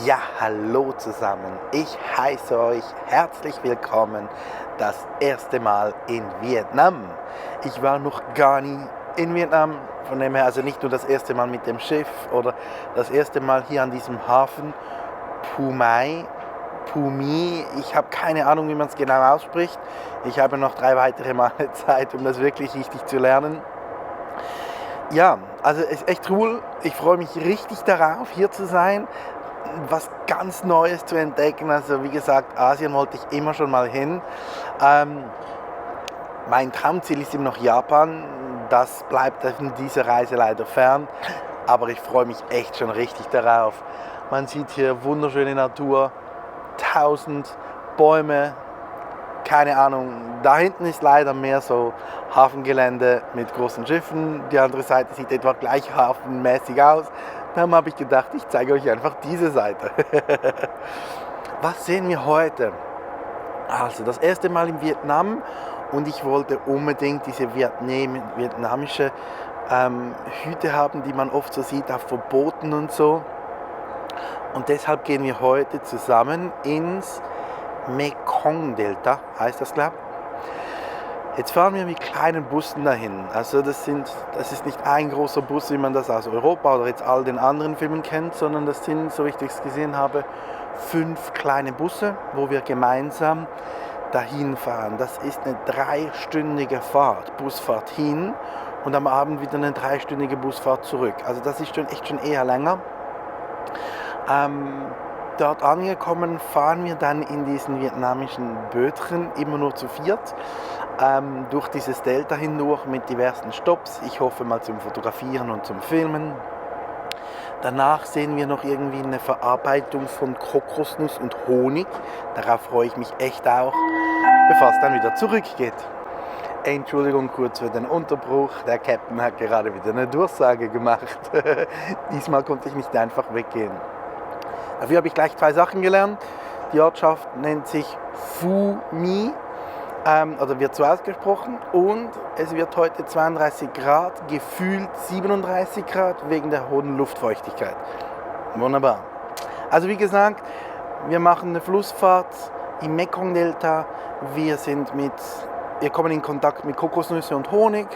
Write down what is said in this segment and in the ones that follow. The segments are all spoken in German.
Ja, hallo zusammen. Ich heiße euch herzlich willkommen das erste Mal in Vietnam. Ich war noch gar nie in Vietnam, von dem her also nicht nur das erste Mal mit dem Schiff oder das erste Mal hier an diesem Hafen Phu My. Ich habe keine Ahnung, wie man es genau ausspricht. Ich habe noch 3 weitere Male Zeit, um das wirklich richtig zu lernen. Ja, also es ist echt cool. Ich freue mich richtig darauf, hier zu sein, was ganz Neues zu entdecken. Also wie gesagt, Asien wollte ich immer schon mal hin. Mein Traumziel ist immer noch Japan. Das bleibt von dieser Reise leider fern. Aber ich freue mich echt schon richtig darauf. Man sieht hier wunderschöne Natur, 1000 Bäume, keine Ahnung. Da hinten ist leider mehr so Hafengelände mit großen Schiffen. Die andere Seite sieht etwa gleich hafenmäßig aus. Darum habe ich gedacht, ich zeige euch einfach diese Seite. Was sehen wir heute? Also das erste Mal in Vietnam und ich wollte unbedingt diese vietnamische Hüte haben, die man oft so sieht auf Verboten und so. Und deshalb gehen wir heute zusammen ins Mekong-Delta, heißt das, glaube ich. Jetzt fahren wir mit kleinen Bussen dahin. Also das ist nicht ein großer Bus, wie man das aus Europa oder jetzt all den anderen Filmen kennt, sondern das sind, so wie ich das gesehen habe, 5 kleine Busse, wo wir gemeinsam dahin fahren. Das ist eine 3-stündige Busfahrt hin und am Abend wieder eine 3-stündige Busfahrt zurück. Also das ist echt schon eher länger. Dort angekommen fahren wir dann in diesen vietnamischen Bötchen, immer nur zu 4, durch dieses Delta hindurch mit diversen Stopps. Ich hoffe mal zum Fotografieren und zum Filmen. Danach sehen wir noch irgendwie eine Verarbeitung von Kokosnuss und Honig. Darauf freue ich mich echt auch, bevor es dann wieder zurückgeht. Entschuldigung kurz für den Unterbruch, der Captain hat gerade wieder eine Durchsage gemacht. Diesmal konnte ich nicht einfach weggehen. Dafür habe ich gleich 2 Sachen gelernt. Die Ortschaft nennt sich Phu My, oder wird so ausgesprochen. Und es wird heute 32 Grad, gefühlt 37 Grad wegen der hohen Luftfeuchtigkeit. Wunderbar. Also wie gesagt, wir machen eine Flussfahrt im Mekong-Delta. Wir kommen in Kontakt mit Kokosnüsse und Honig.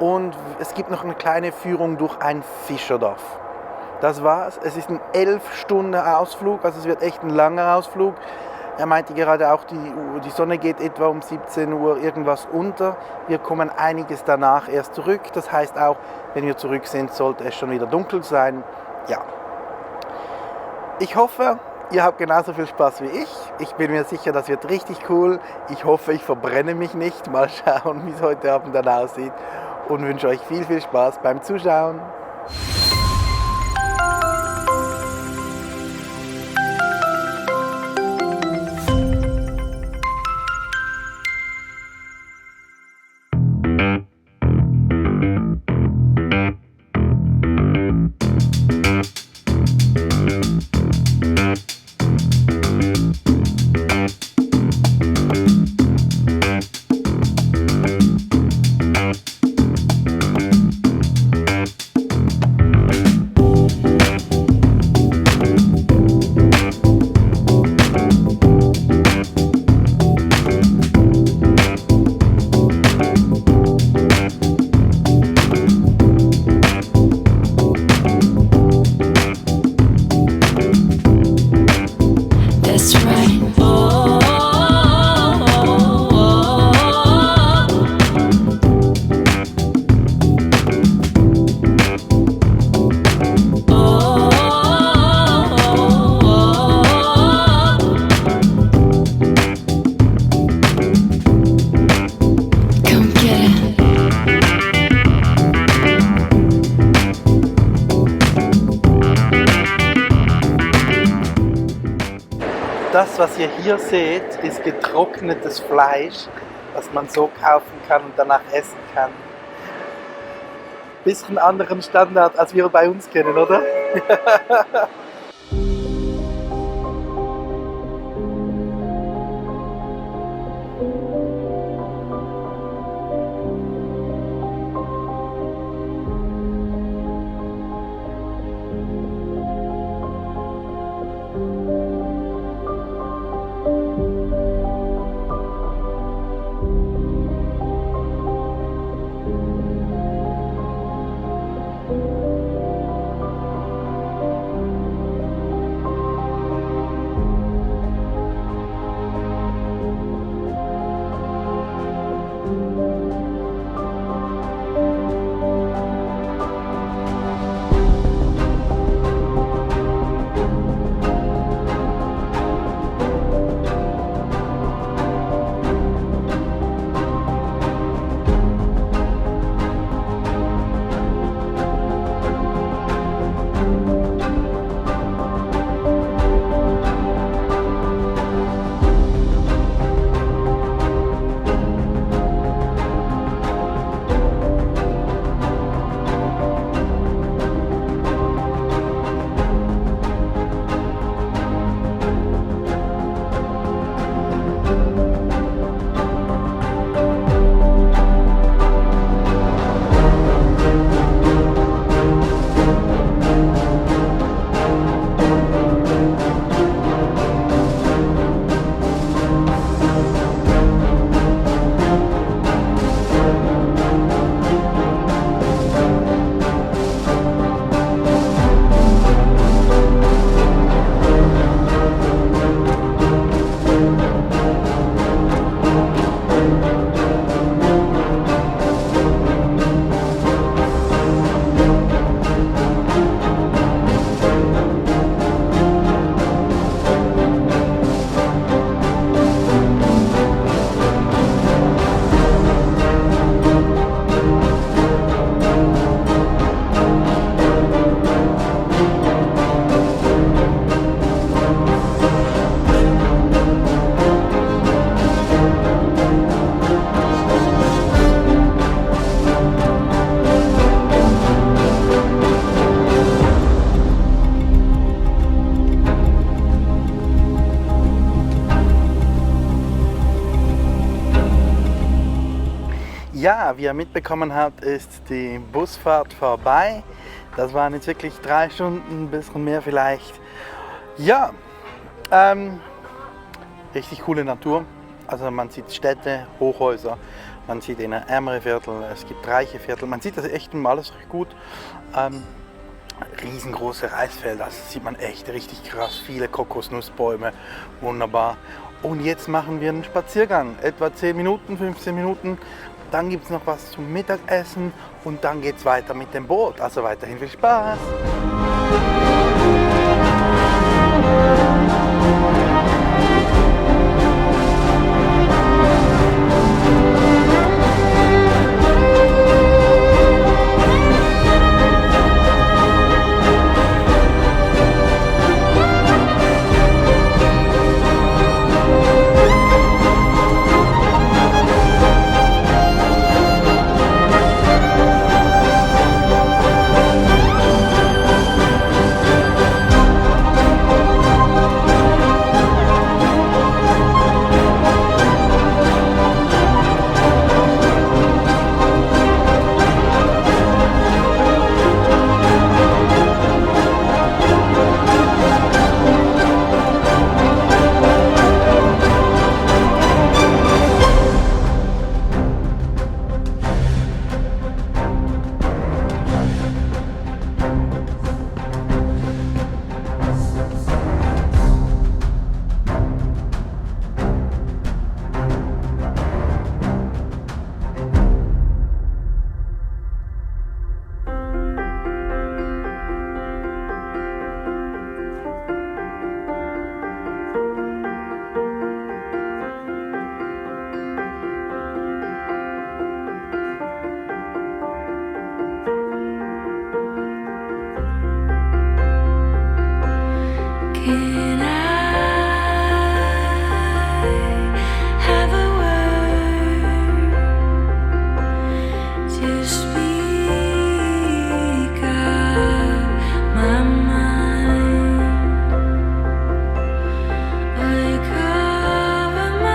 Und es gibt noch eine kleine Führung durch ein Fischerdorf. Das war's. Es ist ein 11-Stunden-Ausflug, also es wird echt ein langer Ausflug. Er meinte gerade auch, die Sonne geht etwa um 17 Uhr irgendwas unter. Wir kommen einiges danach erst zurück. Das heißt auch, wenn wir zurück sind, sollte es schon wieder dunkel sein. Ja. Ich hoffe, ihr habt genauso viel Spaß wie ich. Ich bin mir sicher, das wird richtig cool. Ich hoffe, ich verbrenne mich nicht. Mal schauen, wie es heute Abend dann aussieht. Und wünsche euch viel, viel Spaß beim Zuschauen. Das, was ihr hier seht, ist getrocknetes Fleisch, was man so kaufen kann und danach essen kann. Bisschen anderen Standard, als wir bei uns kennen, oder? Ja, wie ihr mitbekommen habt, ist die Busfahrt vorbei. Das waren jetzt wirklich 3 Stunden, ein bisschen mehr vielleicht. Ja, richtig coole Natur. Also man sieht Städte, Hochhäuser, man sieht in ärmere Viertel, es gibt reiche Viertel. Man sieht das echt alles recht gut. Riesengroße Reisfelder, das sieht man echt richtig krass. Viele Kokosnussbäume, wunderbar. Und jetzt machen wir einen Spaziergang, etwa 10 Minuten, 15 Minuten. Dann gibt es noch was zum Mittagessen und dann geht es weiter mit dem Boot. Also weiterhin viel Spaß! Can I have a word to speak out my mind? I cover my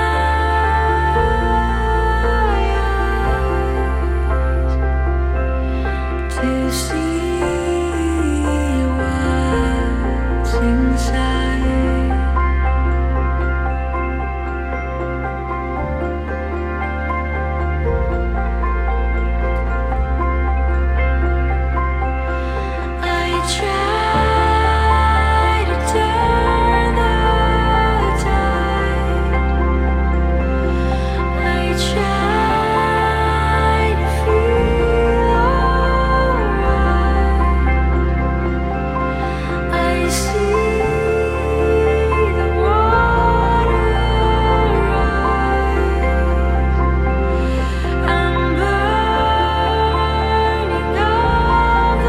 eyes to see what's inside. I try to turn the tide. I try to feel alright. I see the water rise. I'm burning of the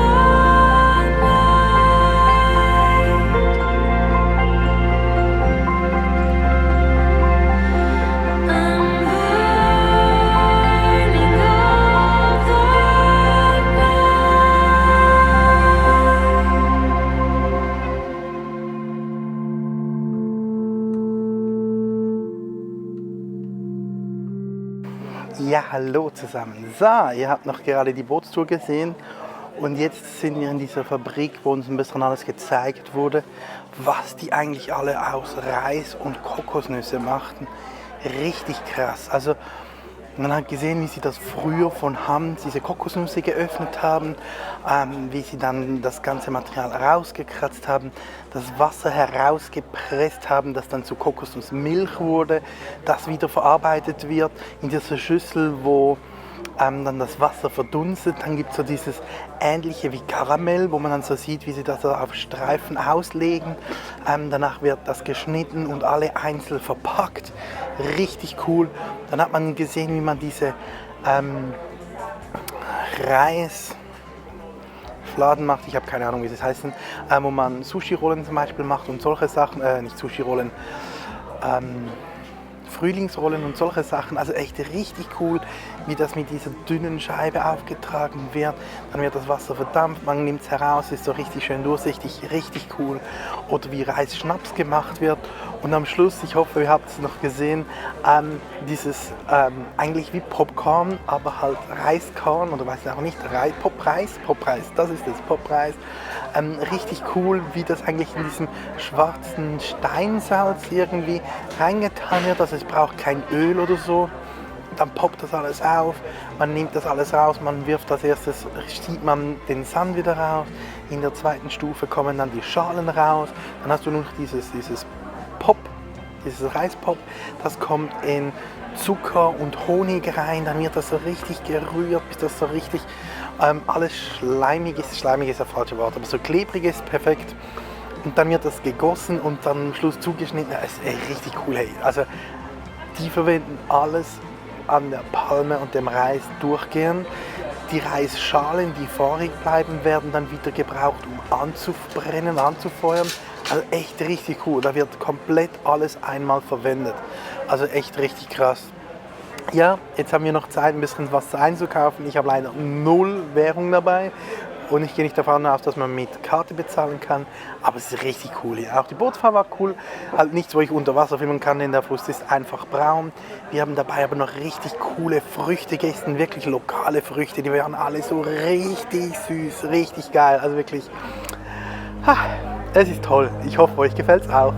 night. I'm burning of the Ja, hallo zusammen. So, ihr habt noch gerade die Bootstour gesehen und jetzt sind wir in dieser Fabrik, wo uns ein bisschen alles gezeigt wurde, was die eigentlich alle aus Reis und Kokosnüsse machten. Richtig krass. Also man hat gesehen, wie sie das früher von Hand, diese Kokosnüsse geöffnet haben, wie sie dann das ganze Material rausgekratzt haben, das Wasser herausgepresst haben, das dann zu Kokosnussmilch wurde, das wieder verarbeitet wird in dieser Schüssel, wo dann das Wasser verdunstet. Dann gibt es so dieses ähnliche wie Karamell, wo man dann so sieht, wie sie das so auf Streifen auslegen. Danach wird das geschnitten und alle einzeln verpackt. Richtig cool. Dann hat man gesehen, wie man diese Reisfladen macht. Ich habe keine Ahnung, wie das heißt. Wo man Sushi-Rollen zum Beispiel macht und solche Sachen. Nicht Sushi-Rollen. Frühlingsrollen und solche Sachen. Also echt richtig cool, wie das mit dieser dünnen Scheibe aufgetragen wird. Dann wird das Wasser verdampft, man nimmt es heraus, ist so richtig schön durchsichtig, richtig cool. Oder wie Reisschnaps gemacht wird. Und am Schluss, ich hoffe, ihr habt es noch gesehen, dieses eigentlich wie Popcorn, aber halt Reiskorn oder weiß ich auch nicht, Popreis, das ist es, Popreis. Richtig cool, wie das eigentlich in diesem schwarzen Steinsalz irgendwie reingetan wird. Also es braucht kein Öl oder so. Dann poppt das alles auf, man nimmt das alles raus, man wirft als erstes, schiebt man den Sand wieder raus. In der zweiten Stufe kommen dann die Schalen raus. Dann hast du nur noch dieses Pop, dieses Reispop, das kommt in Zucker und Honig rein, dann wird das so richtig gerührt, bis das so richtig alles schleimig ist das falsche Wort, aber so klebrig ist, perfekt. Und dann wird das gegossen und dann am Schluss zugeschnitten. Das ist echt richtig cool. Hey. Also die verwenden alles an der Palme und dem Reis durchgehend. Die Reisschalen, die vorig bleiben, werden dann wieder gebraucht, um anzubrennen, anzufeuern. Also echt richtig cool. Da wird komplett alles einmal verwendet. Also echt richtig krass. Ja, jetzt haben wir noch Zeit, ein bisschen was einzukaufen. Ich habe leider 0 Währung dabei. Und ich gehe nicht davon aus, dass man mit Karte bezahlen kann. Aber es ist richtig cool hier. Auch die Bootsfahrt war cool. Halt nichts, wo ich unter Wasser filmen kann, denn der Fluss ist einfach braun. Wir haben dabei aber noch richtig coole Früchte gegessen. Wirklich lokale Früchte. Die waren alle so richtig süß, richtig geil. Also wirklich, es ist toll. Ich hoffe, euch gefällt es auch.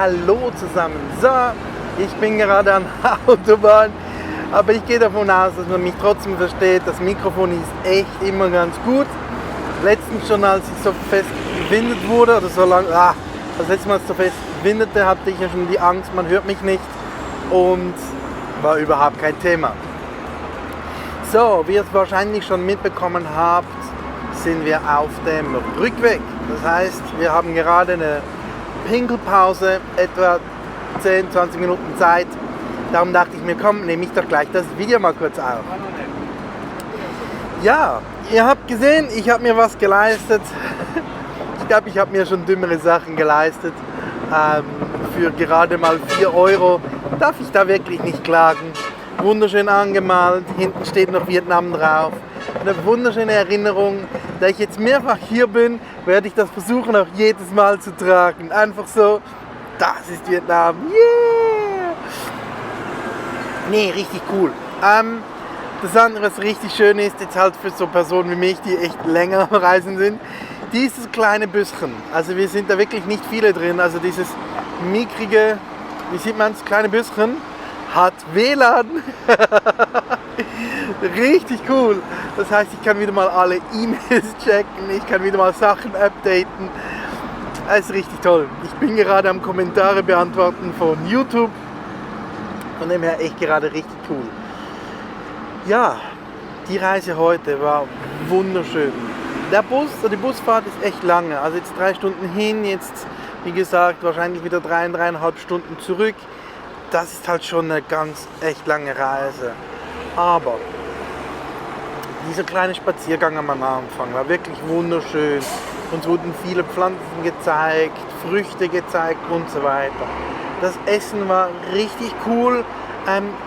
hallo zusammen. So, ich bin gerade an der Autobahn, aber ich gehe davon aus, dass man mich trotzdem versteht. Das Mikrofon ist echt immer ganz gut. Letztens schon, als ich so fest gewindet wurde, oder so lange, das letzte Mal, als ich so fest windete, hatte ich ja schon die Angst, man hört mich nicht und war überhaupt kein Thema. So, wie ihr es wahrscheinlich schon mitbekommen habt, sind wir auf dem Rückweg. Das heißt, wir haben gerade eine Pinkelpause, etwa 10-20 Minuten Zeit. Darum dachte ich mir, komm, nehme ich doch gleich das Video mal kurz auf. Ja, ihr habt gesehen, ich habe mir was geleistet. Ich glaube, ich habe mir schon dümmere Sachen geleistet. Für gerade mal 4 Euro darf ich da wirklich nicht klagen. Wunderschön angemalt, hinten steht noch Vietnam drauf. Eine wunderschöne Erinnerung. Da ich jetzt mehrfach hier bin, werde ich das versuchen auch jedes Mal zu tragen. Einfach so, das ist Vietnam. Yeah! Nee, richtig cool. Das andere, was richtig schön ist, jetzt halt für so Personen wie mich, die echt länger am Reisen sind, dieses kleine Büsschen. Also wir sind da wirklich nicht viele drin. Also dieses mickrige, wie sieht man es, kleine Büsschen hat WLAN. Richtig cool. Das heißt, ich kann wieder mal alle E-Mails checken, ich kann wieder mal Sachen updaten. Das ist richtig toll. Ich bin gerade am Kommentare beantworten von YouTube. Von dem her echt gerade richtig cool. Ja, die Reise heute war wunderschön. Die Busfahrt ist echt lange. Also jetzt 3 Stunden hin, jetzt wie gesagt wahrscheinlich wieder 3,5 Stunden zurück. Das ist halt schon eine ganz echt lange Reise. Aber dieser kleine Spaziergang am Anfang war wirklich wunderschön. Uns wurden viele Pflanzen gezeigt, Früchte gezeigt und so weiter. Das Essen war richtig cool.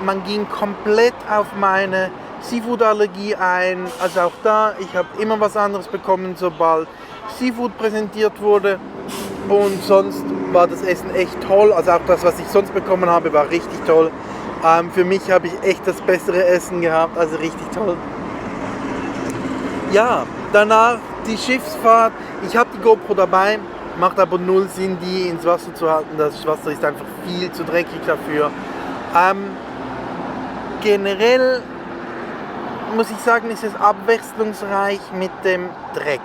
Man ging komplett auf meine Seafood-Allergie ein. Also auch da, ich habe immer was anderes bekommen, sobald Seafood präsentiert wurde. Und sonst war das Essen echt toll. Also auch das, was ich sonst bekommen habe, war richtig toll. Für mich habe ich echt das bessere Essen gehabt, also richtig toll. Ja, danach die Schiffsfahrt. Ich habe die GoPro dabei, macht aber null Sinn, die ins Wasser zu halten. Das Wasser ist einfach viel zu dreckig dafür. Generell muss ich sagen, ist es abwechslungsreich mit dem Dreck.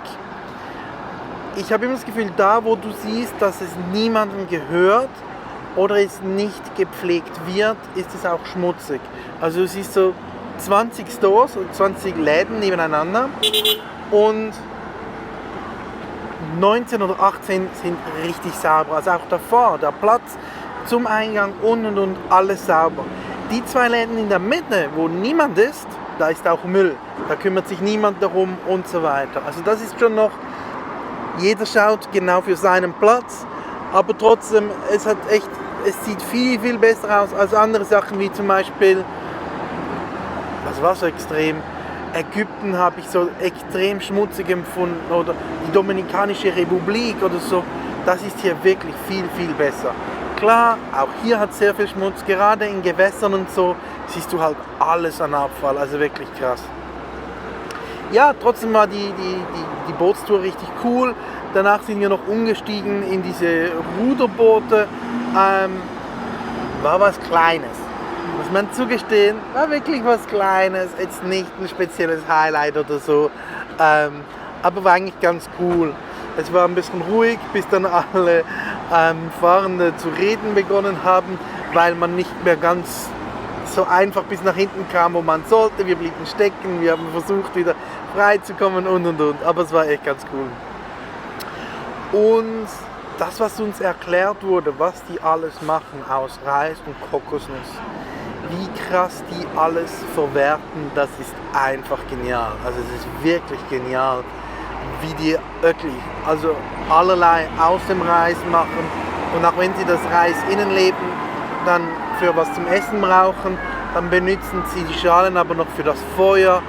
Ich habe immer das Gefühl, da wo du siehst, dass es niemandem gehört oder es nicht gepflegt wird, ist es auch schmutzig. Also du siehst so 20 Stores und 20 Läden nebeneinander und 19 oder 18 sind richtig sauber. Also auch davor, der Platz zum Eingang und alles sauber. Die 2 Läden in der Mitte, wo niemand ist, da ist auch Müll. Da kümmert sich niemand darum und so weiter. Also das ist schon noch, jeder schaut genau für seinen Platz, aber trotzdem, es sieht viel, viel besser aus als andere Sachen, wie zum Beispiel, was war so extrem? Ägypten habe ich so extrem schmutzig empfunden oder die Dominikanische Republik oder so. Das ist hier wirklich viel, viel besser. Klar, auch hier hat es sehr viel Schmutz, gerade in Gewässern und so siehst du halt alles an Abfall, also wirklich krass. Ja, trotzdem war die Bootstour richtig cool. Danach sind wir noch umgestiegen in diese Ruderboote. War was Kleines. Muss man zugestehen, war wirklich was Kleines. Jetzt nicht ein spezielles Highlight oder so. Aber war eigentlich ganz cool. Es war ein bisschen ruhig, bis dann alle Fahrende zu reden begonnen haben, weil man nicht mehr ganz so einfach bis nach hinten kam, wo man sollte. Wir blieben stecken, wir haben versucht wieder frei zu kommen und. Aber es war echt ganz cool. Und das, was uns erklärt wurde, was die alles machen aus Reis und Kokosnuss, wie krass die alles verwerten, das ist einfach genial. Also es ist wirklich genial, wie die wirklich, also allerlei aus dem Reis machen. Und auch wenn sie das Reis Innenleben dann für was zum Essen brauchen, dann benutzen sie die Schalen aber noch für das Feuer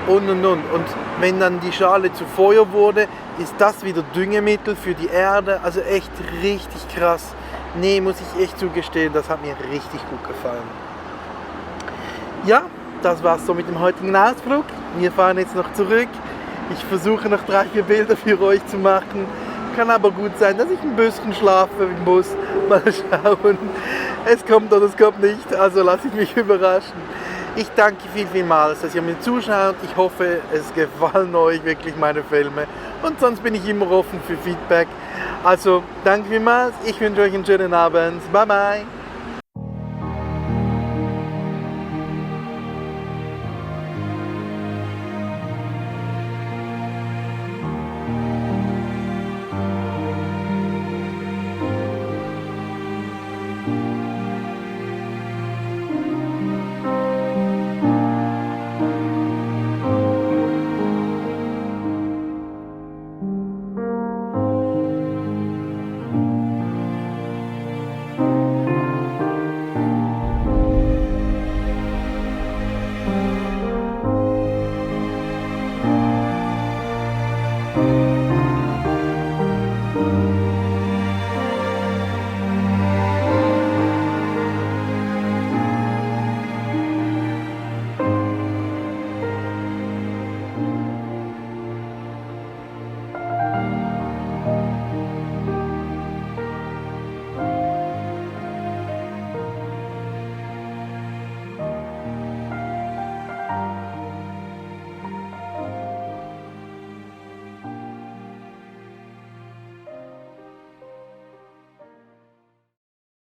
und. Und wenn dann die Schale zu Feuer wurde, ist das wieder Düngemittel für die Erde. Also echt richtig krass. Nee, muss ich echt zugestehen, das hat mir richtig gut gefallen. Ja, das war's so mit dem heutigen Ausflug. Wir fahren jetzt noch zurück. Ich versuche noch 3-4 Bilder für euch zu machen. kann aber gut sein, dass ich ein bisschen schlafe im Bus. Mal schauen. Es kommt oder es kommt nicht, also lasse ich mich überraschen. Ich danke vielmals, dass ihr mir zuschaut. Ich hoffe, es gefallen euch wirklich meine Filme. Und sonst bin ich immer offen für Feedback. Also, danke vielmals. Ich wünsche euch einen schönen Abend. Bye bye.